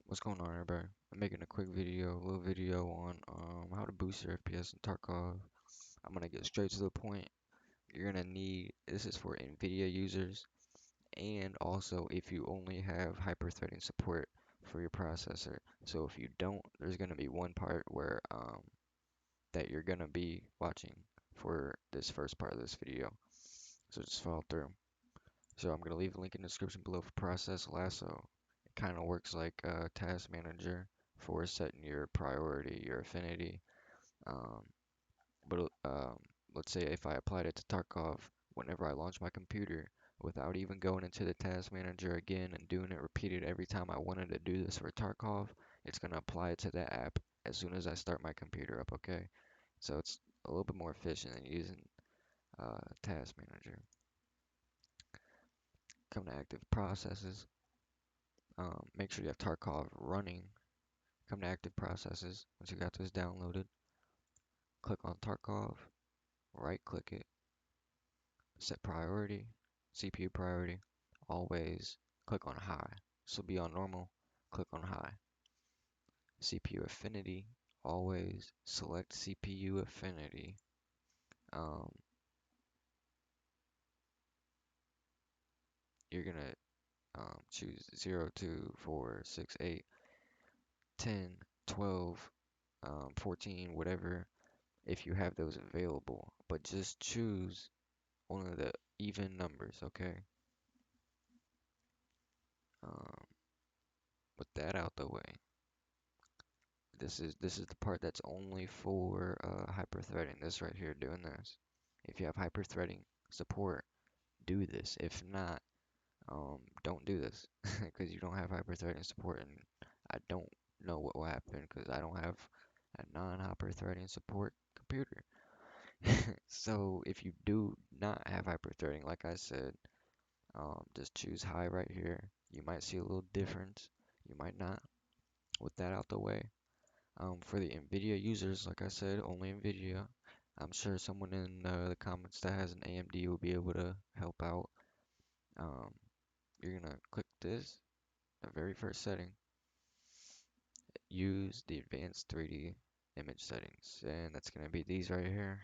What's going on, everybody? I'm making a quick video, a little video on how to boost your FPS in Tarkov. I'm gonna get straight to the point. You're gonna need this is for Nvidia users, and also if you only have hyper-threading support for your processor. So if you don't, there's gonna be one part where that you're gonna be watching for this first part of this video. So just follow through. So I'm gonna leave a link in the description below for process Lasso. It kind of works like a task manager for setting your priority, your affinity. Um, but let's say if I applied it to Tarkov, whenever I launch my computer, without even going into the task manager again and doing it repeated every time I wanted to do this for Tarkov, it's gonna apply it to that app as soon as I start my computer up. Okay, so it's a little bit more efficient than using task manager. Come to active processes. Make sure you have Tarkov running. Come to active processes. Once you got this downloaded, click on Tarkov, right click it, set priority, CPU priority, always click on high. So be on normal, click on high. CPU affinity, always select CPU affinity. Um, you're gonna choose 0, 2, 4, 6, 8, 10, 12, 14, whatever, if you have those available. But just choose only the even numbers, okay? Um, with that out the way, this is the part that's only for hyper-threading. This right here, doing this. If you have hyper-threading support, do this. If not, don't do this because you don't have hyper-threading support, and I don't know what will happen because I don't have a non-hyper-threading support computer. So if you do not have hyper-threading, like I said, just choose high right here. You might see a little difference. You might not. With that out the way, for the Nvidia users, like I said, only Nvidia. I'm sure someone in the comments that has an AMD will be able to help out. Um, you're gonna click this, the very first setting, use the advanced 3D image settings, and that's gonna be these right here.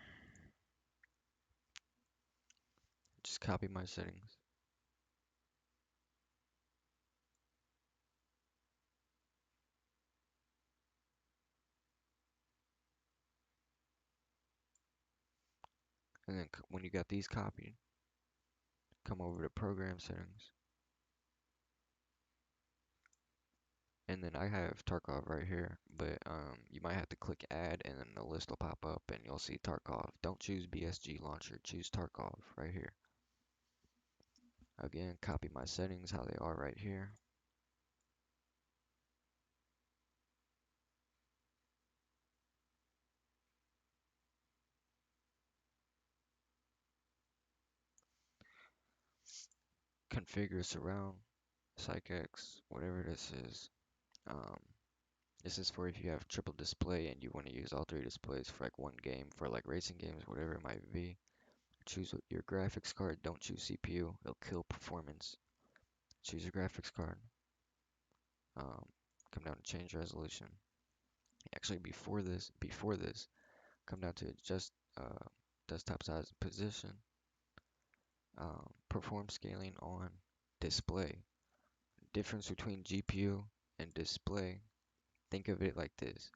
Just copy my settings. And then when you got these copied, come over to program settings. And then I have Tarkov right here, but you might have to click add and then the list will pop up and you'll see Tarkov. Don't choose BSG launcher, choose Tarkov right here. Again, copy my settings how they are right here. Configure surround, PsychX, whatever this is. Um, this is for if you have triple display and you want to use all three displays for like one game, for like racing games, whatever it might be. Choose your graphics card, don't choose CPU, it'll kill performance. Choose your graphics card. Um, come down to change resolution. Actually, before this, come down to adjust desktop size and position. Perform scaling on display. Difference between GPU and display. Think of it like this: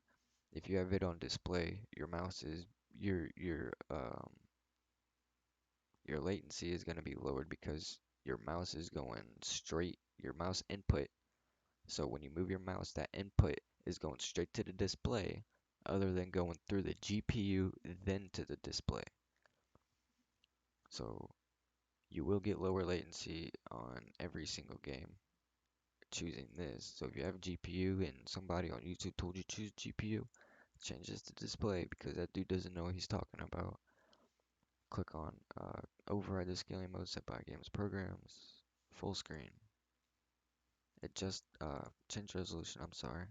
if you have it on display, your mouse is your latency is going to be lowered because your mouse is going straight. Your mouse input. So when you move your mouse, that input is going straight to the display, other than going through the GPU then to the display. So you will get lower latency on every single game choosing this. So if you have GPU and somebody on YouTube told you choose GPU, change this to display because that dude doesn't know what he's talking about. Click on override the scaling mode set by games programs, full screen. It just change resolution, I'm sorry.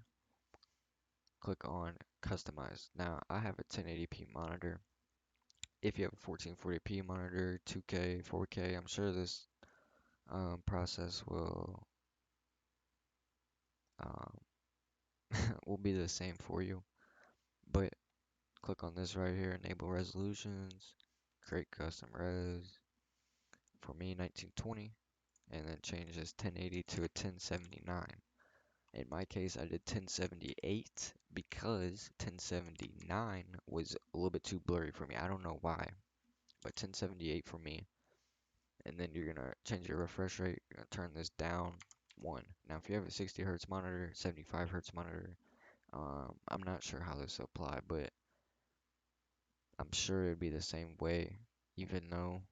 Click on customize. Now I have a 1080p monitor. If you have a 1440p monitor, 2K, 4K, I'm sure this process will um, will be the same for you, but click on this right here, enable resolutions, create custom res. For me, 1920, and then change this 1080 to a 1079. In my case, I did 1078 because 1079 was a little bit too blurry for me. I don't know why, but 1078 for me. And then you're gonna change your refresh rate. You're gonna turn this down one. Now, if you have a 60 hertz monitor, 75 hertz monitor, I'm not sure how this will apply, but I'm sure it'd be the same way, even though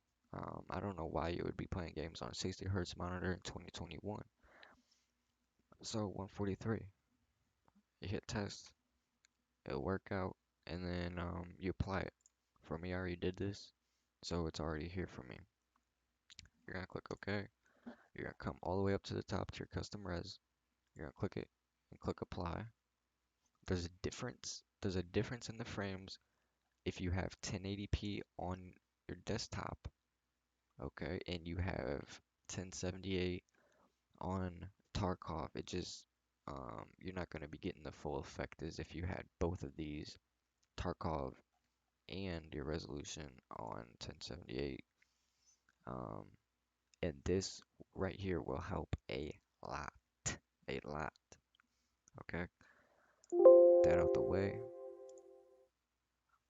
I don't know why you would be playing games on a 60 hertz monitor in 2021. So 143, you hit test, it'll work out, and then you apply it. For me, I already did this, so it's already here for me. You're gonna click OK. You're gonna come all the way up to the top to your custom res. You're gonna click it and click apply. There's a difference. There's a difference in the frames if you have 1080p on your desktop, okay, and you have 1078 on Tarkov. It just you're not gonna be getting the full effect as if you had both of these, Tarkov and your resolution on 1078. Um, and this right here will help lot, a lot. Okay, that out the way.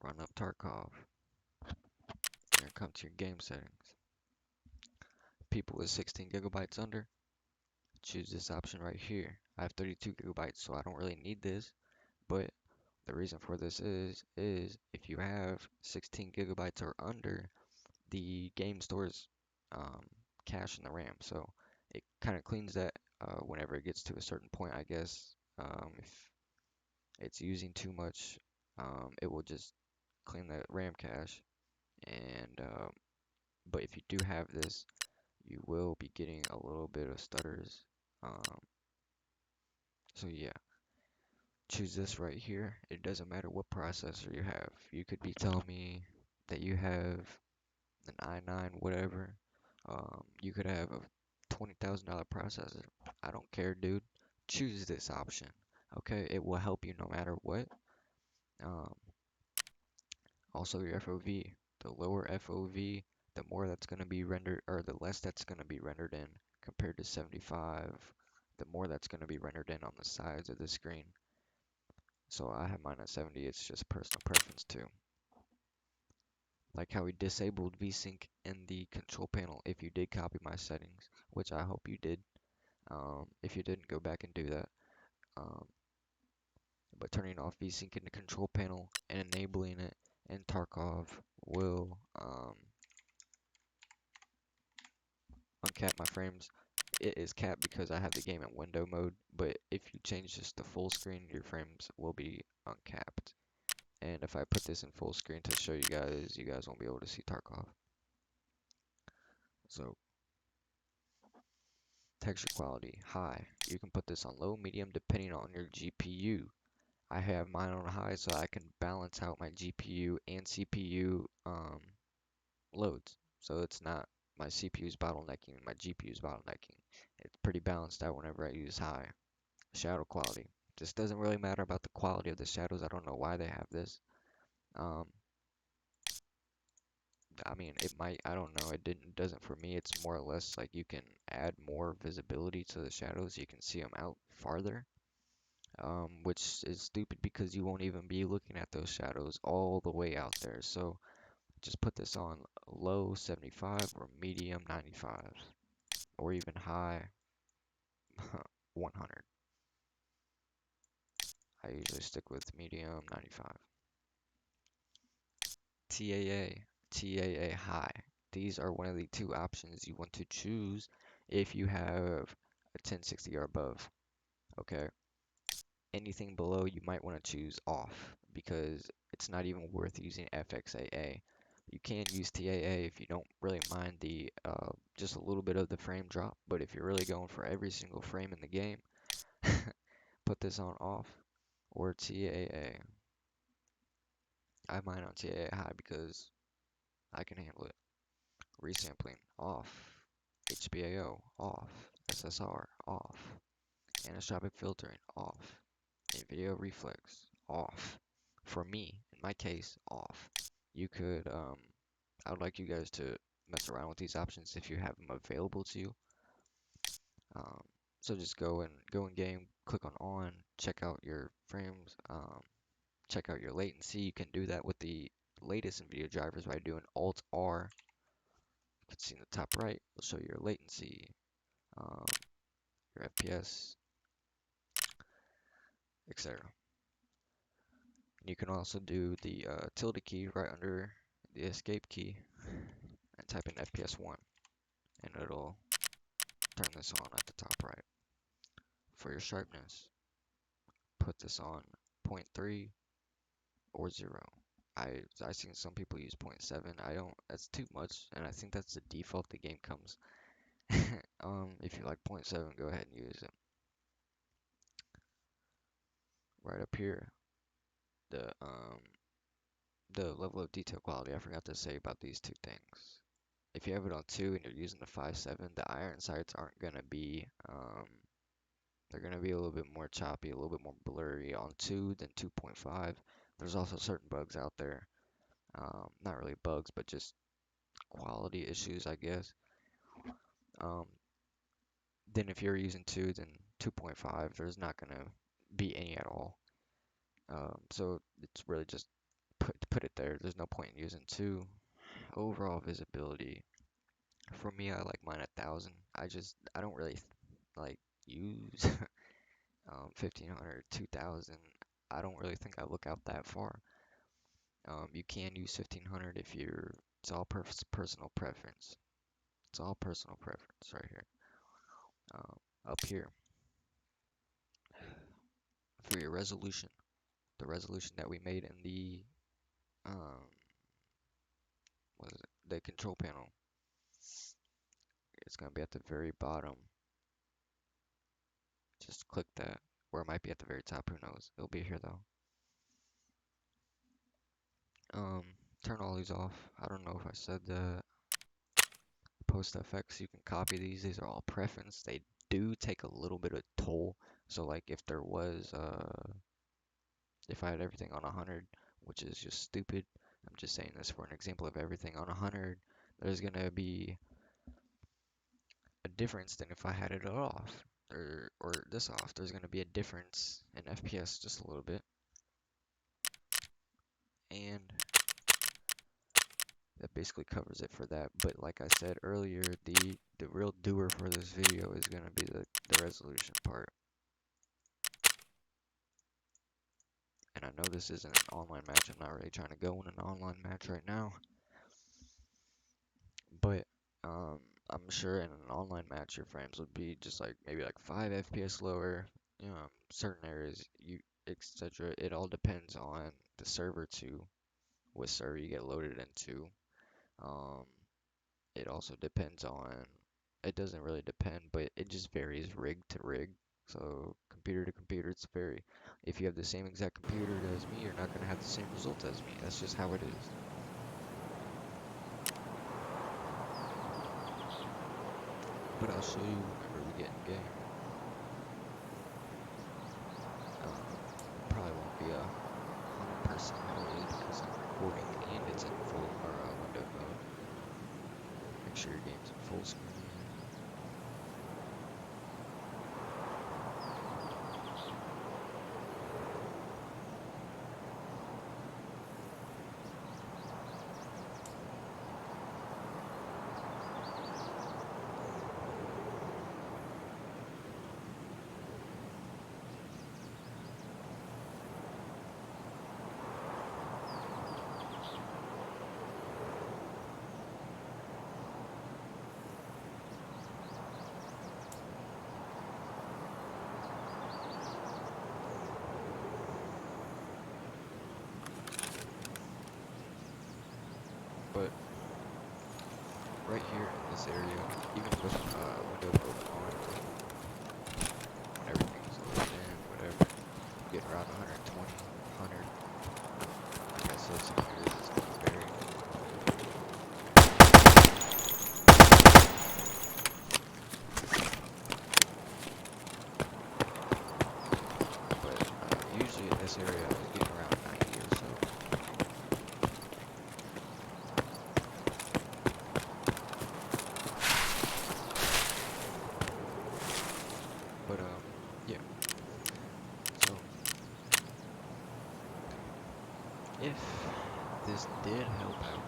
Run up Tarkov. You're gonna come to your game settings. People with 16 gigabytes under, choose this option right here. I have 32 gigabytes, so I don't really need this. But the reason for this is if you have 16 gigabytes or under, the game stores um, cache in the RAM, so it kind of cleans that whenever it gets to a certain point, I guess. If it's using too much, it will just clean that RAM cache. And but if you do have this, you will be getting a little bit of stutters. Um, so yeah, choose this right here. It doesn't matter what processor you have. You could be telling me that you have an i9, whatever. You could have a $20,000 processor. I don't care, dude. Choose this option. Okay, it will help you no matter what. Um, Also, your FOV. The lower FOV, the more that's going to be rendered, or the less that's going to be rendered in compared to 75. The more that's going to be rendered in on the sides of the screen. So I have mine at 70. It's just personal preference too. Like how we disabled VSync in the control panel if you did copy my settings, which I hope you did. If you didn't, go back and do that. Um, but turning off VSync in the control panel and enabling it in Tarkov will uncap my frames. It is capped because I have the game in window mode, but if you change this to full screen, your frames will be uncapped. And if I put this in full screen to show you guys won't be able to see Tarkov. So texture quality, high. You can put this on low, medium, depending on your GPU. I have mine on high so I can balance out my GPU and CPU loads. So it's not my CPU's bottlenecking, my GPU's bottlenecking. It's pretty balanced out whenever I use high. Shadow quality. This doesn't really matter about the quality of the shadows. I don't know why they have this. Um, I mean, it might, I don't know. Doesn't for me. It's more or less like you can add more visibility to the shadows. You can see them out farther. Which is stupid because you won't even be looking at those shadows all the way out there. So just put this on low 75 or medium 95 or even high 100. I usually stick with medium 95. TAA, TAA high. These are one of the two options you want to choose if you have a 1060 or above. Okay, anything below you might want to choose off because it's not even worth using FXAA. You can use TAA if you don't really mind the just a little bit of the frame drop, but if you're really going for every single frame in the game, put this on off or TAA. I have mine on TAA high because I can handle it. Resampling off, HBAO off, SSR off, anisotropic filtering off. Nvidia reflex off. For me, in my case, off. You could, I would like you guys to mess around with these options if you have them available to you. Um, so just go in game, click on, check out your frames, check out your latency. You can do that with the latest NVIDIA drivers by doing Alt R. You can see in the top right, it'll show your latency, um, your FPS, etc. You can also do the tilde key right under the escape key and type in FPS 1, and it'll turn this on at the top right. For your sharpness, put this on 0.3 or 0. I've seen some people use 0.7. I don't. That's too much, and I think that's the default the game comes. If you like 0.7, go ahead and use it. Right up here, the um the level of detail quality. I forgot to say about these two things. If you have it on 2 and you're using the 5.7, the iron sights aren't gonna be they're gonna be a little bit more choppy, a little bit more blurry on 2 than 2.5. There's also certain bugs out there. Not really bugs, but just quality issues, I guess. Um, then if you're using 2, then 2.5, there's not gonna be any at all. So it's really just put it there. There's no point in using 2. Overall visibility. For me, I like mine 1,000. I don't really like use 1,500, 2,000. I don't really think I look out that far. You can use 1,500 if you're. It's all personal preference. It's all personal preference right here. Um, Up here for your resolution, the resolution that we made in the um, what is it? The control panel. It's gonna be at the very bottom. Just click that, or it might be at the very top. Who knows? It'll be here though. Um, Turn all these off. I don't know if I said that. Post effects, you can copy these. These are all preference. They do take a little bit of toll. So like if I had everything on 100, which is just stupid. I'm just saying this for an example of everything on 100. There's gonna be a difference than if I had it off or this off. There's gonna be a difference in FPS just a little bit. And that basically covers it for that. But like I said earlier, the real doer for this video is gonna be the resolution part. And I know this isn't an online match. I'm not really trying to go in an online match right now. But I'm sure in an online match your frames would be just like maybe like 5 FPS lower. You know, certain areas etc. It all depends on the server too, what server you get loaded into. Um, it also depends on. It doesn't really depend, but it just varies rig to rig. So computer to computer, it's vary. If you have the same exact computer as me, you're not gonna have the same results as me. That's just how it is. But I'll show you whenever we get in game. Probably won't be 100% holy because I'm recording and it's in full or window mode. Make sure your game's in full screen. But right here in this area, even with window mode on, when everything's loaded in, whatever, you get around 120, 100. Like I said, some areas it's going to vary. But FPS area, I was getting around 90 or so. But yeah. So if this did help out,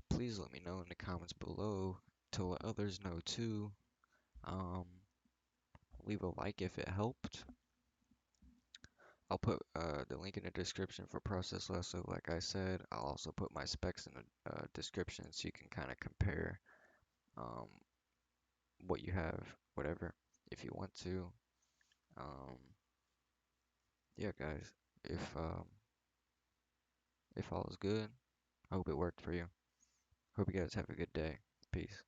please let me know in the comments below to let others know too. Um, Leave a like if it helped. I'll put the link in the description for Process Lasso, like I said. I'll also put my specs in the description so you can kind of compare um, what you have, whatever, if you want to. Um, yeah, guys, if um, if all is good, I hope it worked for you. Hope you guys have a good day. Peace.